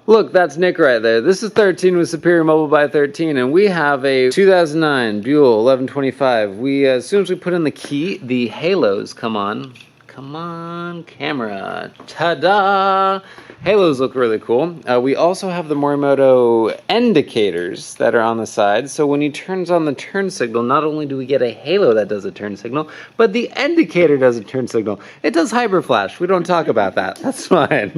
Look, that's Nick right there. This is 13 with Superior Mobile by 13, and we have a 2009 Buell 1125. As soon as we put in the key, the halos come on. Come on, camera. Ta-da! Halos look really cool. We also have the Morimoto indicators that are on the side. So when he turns on the turn signal, not only do we get a halo that does a turn signal, but the indicator does a turn signal. It does hyper flash. We don't talk about that. That's fine.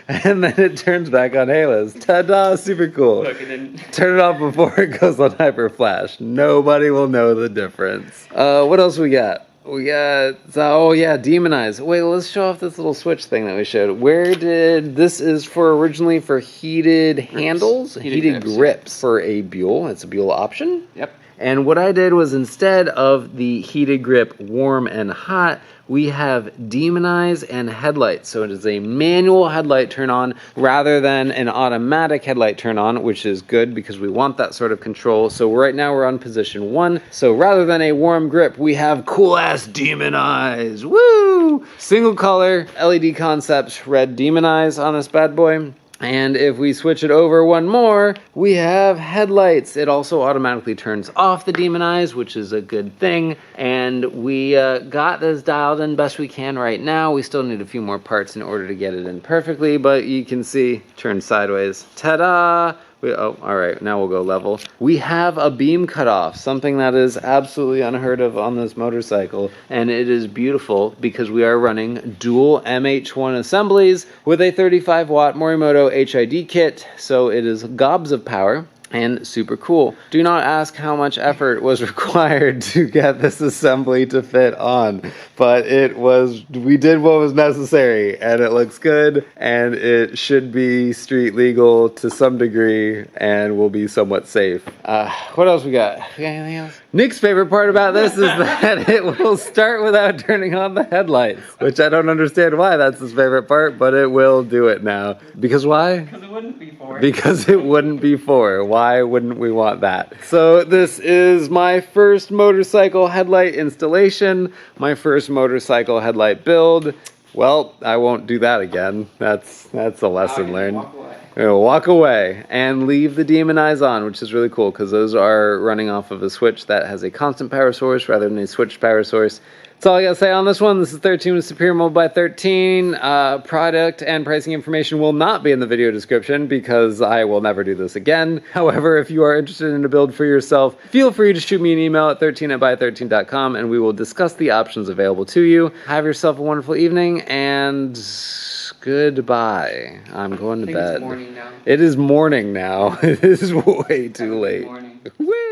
And then it turns back on halos. Ta-da! Super cool. Look, and then Turn it off before it goes on hyper flash. Nobody will know the difference. What else we got? We got, oh yeah, Demonize. Wait, let's show off this little switch thing that we showed. This is for originally for heated handles, heated grips for a Buell. It's a Buell option. Yep. And what I did was instead of the heated grip warm and hot, we have Demonize and Headlight. So it is a manual headlight turn on rather than an automatic headlight turn on, which is good because we want that sort of control. So right now we're on position 1. So rather than a warm grip, we have cool ass Demonize. Woo! Single color LED concepts red Demonize on this bad boy. And if we switch it over one more, we have Headlights. It also automatically turns off the Demonize, which is a good thing. And we got this dialed in best we can right now. We still need a few more parts in order to get it in perfectly, but you can see, turn sideways. Ta-da! Oh, all right, now we'll go level. We have a beam cutoff, something that is absolutely unheard of on this motorcycle, and it is beautiful because we are running dual MH1 assemblies with a 35 watt Morimoto HID kit, so it is gobs of power. And super cool. Do not ask how much effort was required to get this assembly to fit on, but we did what was necessary, and it looks good, and it should be street legal to some degree, and will be somewhat safe. What else we got? We got anything else? Nick's favorite part about this is that it will start without turning on the headlights, which I don't understand why that's his favorite part, but it will do it now. Because why? because it wouldn't be for it. Because it wouldn't be for. Why wouldn't we want that? So this is my first motorcycle headlight installation, my first motorcycle headlight build. Well, I won't do that again. That's a lesson learned. Walk away. Walk away and leave the Demonize on, which is really cool because those are running off of a switch that has a constant power source rather than a switched power source. That's all I gotta say on this one. This is 13 with Superior Mobile by 13. Product and pricing information will not be in the video description because I will never do this again. However, if you are interested in a build for yourself, feel free to shoot me an email at 13@ByThirteen.com and we will discuss the options available to you. Have yourself a wonderful evening and goodbye. I'm going to bed. It's morning now. It is morning now. It is way too late. Morning. Woo!